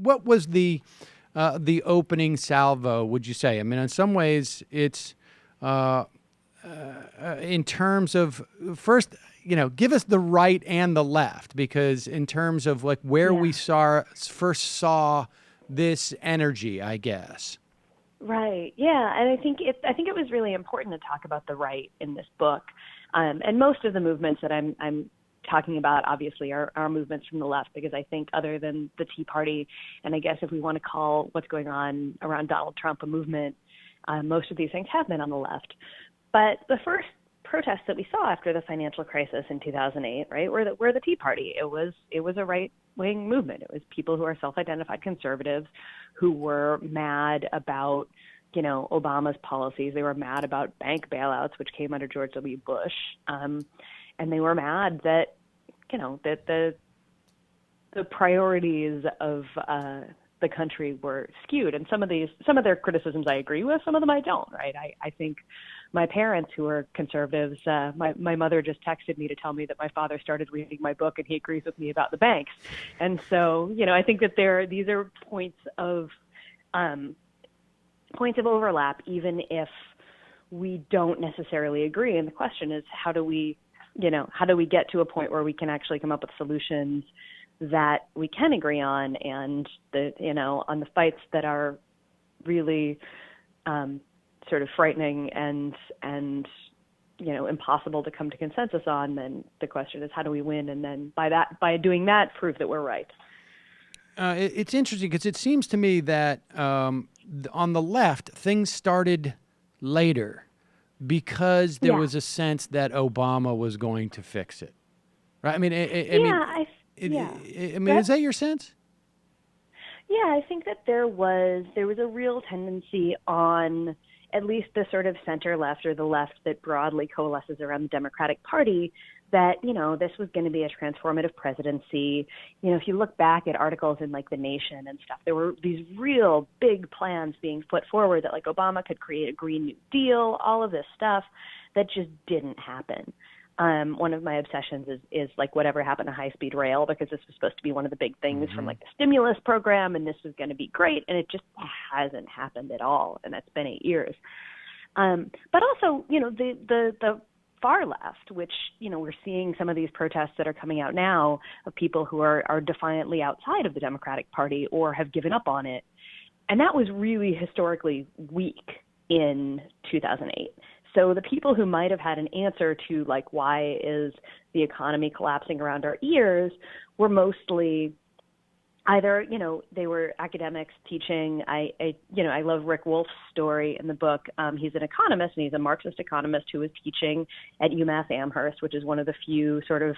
what was the opening salvo, would you say? I mean, in some ways, it's in terms of first, give us the right and the left, because in terms of like where we first saw this energy, I guess. Right. Yeah. And I think it was really important to talk about the right in this book. And most of the movements that I'm talking about, obviously, are movements from the left, because I think other than the Tea Party, and I guess if we want to call what's going on around Donald Trump a movement, most of these things have been on the left. But the first protests that we saw after the financial crisis in 2008, right, were the Tea Party. It was a right-wing movement. It was people who are self-identified conservatives who were mad about, Obama's policies. They were mad about bank bailouts, which came under George W. Bush. And they were mad that, that the priorities of the country were skewed. And some of their criticisms I agree with, some of them I don't, right? I think my parents, who are conservatives, my mother just texted me to tell me that my father started reading my book and he agrees with me about the banks. And so, I think that these are points of overlap, even if we don't necessarily agree. And the question is, how do we get to a point where we can actually come up with solutions that we can agree on, and on the fights that are really sort of frightening and impossible to come to consensus on, then the question is, how do we win? And then by doing that, prove that we're right. It's interesting because it seems to me that on the left, things started later because there was a sense that Obama was going to fix it, right? I mean, is that your sense? Yeah, I think that there was a real tendency on at least the sort of center left, or the left that broadly coalesces around the Democratic Party, that, this was going to be a transformative presidency. If you look back at articles in like The Nation and stuff, there were these real big plans being put forward that like Obama could create a Green New Deal, all of this stuff that just didn't happen. One of my obsessions is like whatever happened to high-speed rail, because this was supposed to be one of the big things from like the stimulus program, and this was going to be great, and it just hasn't happened at all, and that's been 8 years. But also, the far left, which, we're seeing some of these protests that are coming out now of people who are defiantly outside of the Democratic Party or have given up on it, and that was really historically weak in 2008. So the people who might have had an answer to like, why is the economy collapsing around our ears, were mostly either, they were academics teaching. I love Rick Wolf's story in the book. He's an economist, and he's a Marxist economist who was teaching at UMass Amherst, which is one of the few sort of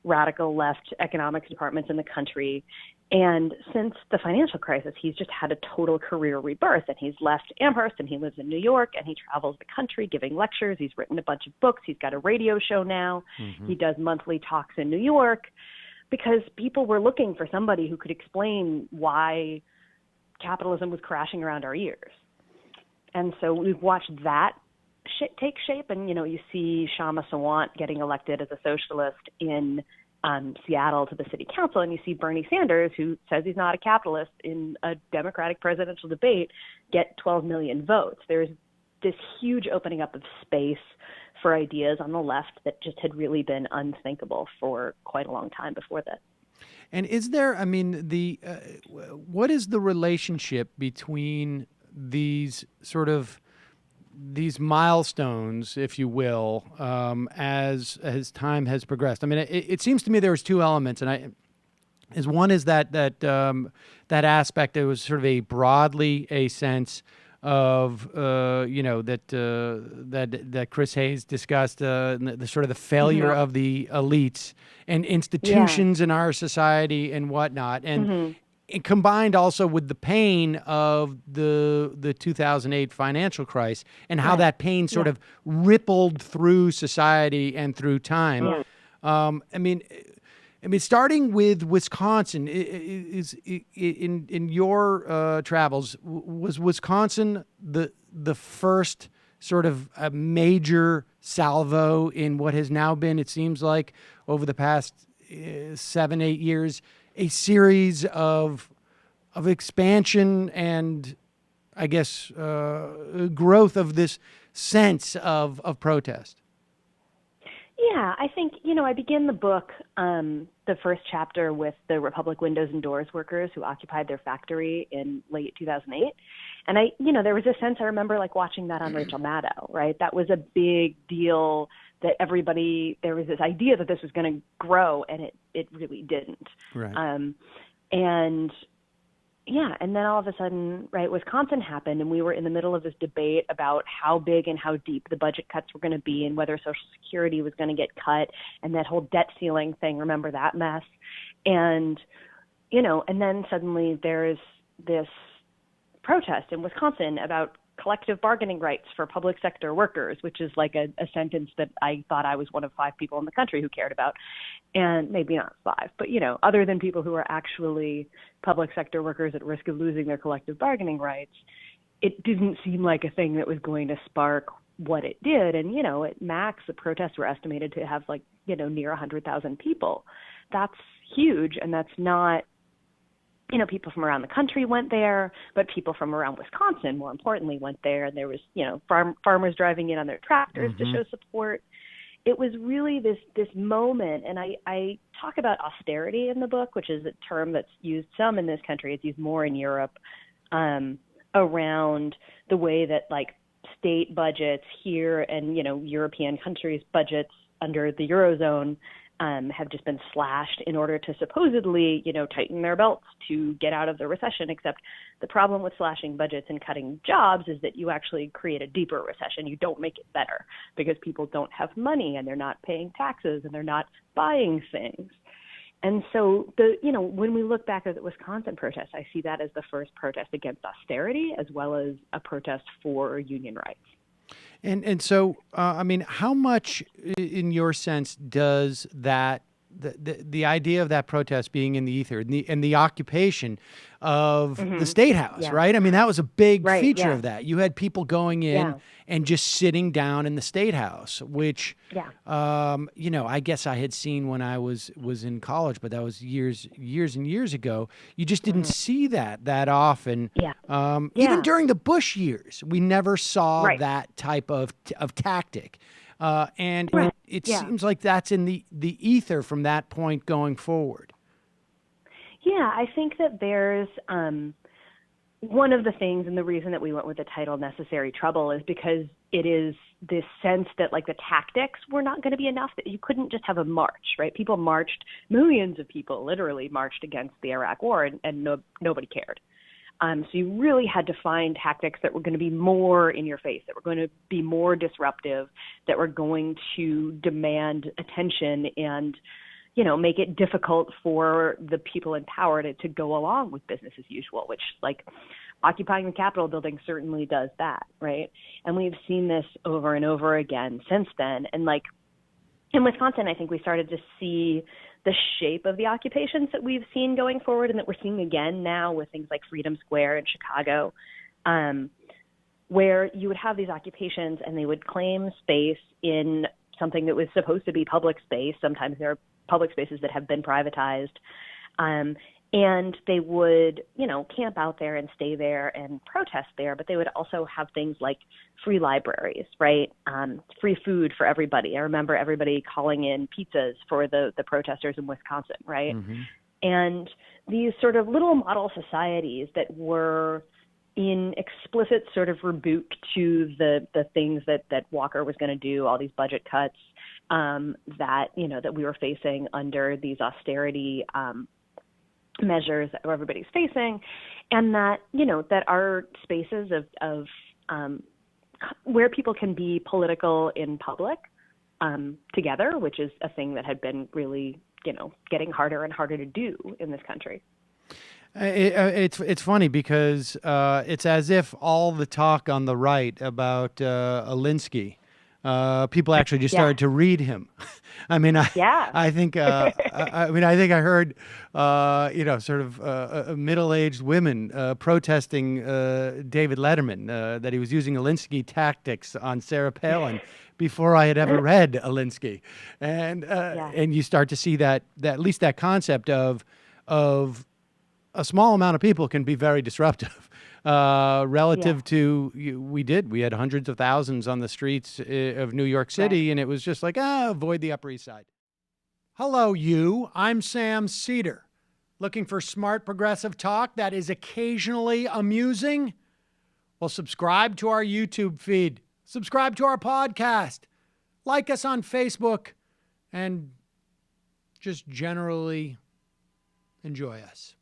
radical left economics departments in the country. And since the financial crisis, he's just had a total career rebirth, and he's left Amherst and he lives in New York, and he travels the country giving lectures. He's written a bunch of books. He's got a radio show now. Mm-hmm. He does monthly talks in New York, because people were looking for somebody who could explain why capitalism was crashing around our ears. And so we've watched that take shape. And, you see Shama Sawant getting elected as a socialist in Seattle to the city council, and you see Bernie Sanders, who says he's not a capitalist, in a Democratic presidential debate, get 12 million votes. There's this huge opening up of space for ideas on the left that just had really been unthinkable for quite a long time before that. And is there, I mean, what is the relationship between these sort of these milestones, if you will, as time has progressed? I mean, it seems to me there's two elements, and one is that aspect. It was sort of broadly a sense of that Chris Hayes discussed, the sort of the failure of the elites and institutions in our society and whatnot, and it combined also with the pain of the 2008 financial crisis and how that pain sort of rippled through society and through time. I mean, starting with Wisconsin, is in your travels, was Wisconsin the first sort of a major salvo in what has now been, it seems like, over the past 7-8 years, a series of of expansion and, I guess, growth of this sense of protest? Yeah, I think, I begin the book, the first chapter, with the Republic windows and doors workers who occupied their factory in late 2008. And there was a sense, I remember like watching that on Rachel Maddow, right? That was a big deal that there was this idea that this was going to grow, and it really didn't. Right. And then all of a sudden, right, Wisconsin happened, and we were in the middle of this debate about how big and how deep the budget cuts were going to be, and whether Social Security was going to get cut, and that whole debt ceiling thing. Remember that mess? And, and then suddenly there's this protest in Wisconsin about collective bargaining rights for public sector workers, which is like a sentence that I thought I was one of 5 people in the country who cared about. And maybe not 5, but, other than people who are actually public sector workers at risk of losing their collective bargaining rights, it didn't seem like a thing that was going to spark what it did. And, at max, the protests were estimated to have near 100,000 people. That's huge. And that's not, people from around the country went there, but people from around Wisconsin, more importantly, went there. And there was, farmers driving in on their tractors to show support. It was really this moment, and I talk about austerity in the book, which is a term that's used some in this country. It's used more in Europe, around the way that state budgets here and European countries' budgets under the Eurozone have just been slashed in order to supposedly, tighten their belts to get out of the recession. Except the problem with slashing budgets and cutting jobs is that you actually create a deeper recession. You don't make it better because people don't have money and they're not paying taxes and they're not buying things. And so when we look back at the Wisconsin protest, I see that as the first protest against austerity as well as a protest for union rights. And so, how much, in your sense, does that the idea of that protest being in the ether and the occupation of the Statehouse, right? I mean, that was a big feature of that. You had people going in and just sitting down in the Statehouse, which, I guess I had seen when I was in college, but that was years and years ago. You just didn't see that often. Even during the Bush years, we never saw that type of tactic. And it seems like that's in the ether from that point going forward. Yeah, I think that there's one of the things, and the reason that we went with the title Necessary Trouble is because it is this sense that the tactics were not going to be enough, that you couldn't just have a march, right? People marched, millions of people literally marched against the Iraq War, and nobody cared. So you really had to find tactics that were going to be more in your face, that were going to be more disruptive, that were going to demand attention and, make it difficult for the people in power to go along with business as usual, which occupying the Capitol building certainly does that, right? And we've seen this over and over again since then. And in Wisconsin, I think we started to see the shape of the occupations that we've seen going forward and that we're seeing again now with things like Freedom Square in Chicago, where you would have these occupations and they would claim space in something that was supposed to be public space. Sometimes there are public spaces that have been privatized. And they would, camp out there and stay there and protest there, but they would also have things like free libraries, right? Free food for everybody. I remember everybody calling in pizzas for the protesters in Wisconsin, right? And these sort of little model societies that were in explicit sort of rebuke to the things that Walker was going to do, all these budget cuts that we were facing under these austerity measures that everybody's facing, and that that are spaces of where people can be political in public together, which is a thing that had been really getting harder and harder to do in this country. It's funny because it's as if all the talk on the right about Alinsky, people actually just started to read him. I mean, I think I heard, sort of middle-aged women protesting David Letterman, that he was using Alinsky tactics on Sarah Palin before I had ever read Alinsky. And you start to see that at least that concept of a small amount of people can be very disruptive relative to, we had hundreds of thousands on the streets of New York City, and it was just like, avoid the Upper East Side. Hello, you. I'm Sam Seder. Looking for smart progressive talk that is occasionally amusing? Well, subscribe to our YouTube feed. Subscribe to our podcast. Like us on Facebook. And just generally enjoy us.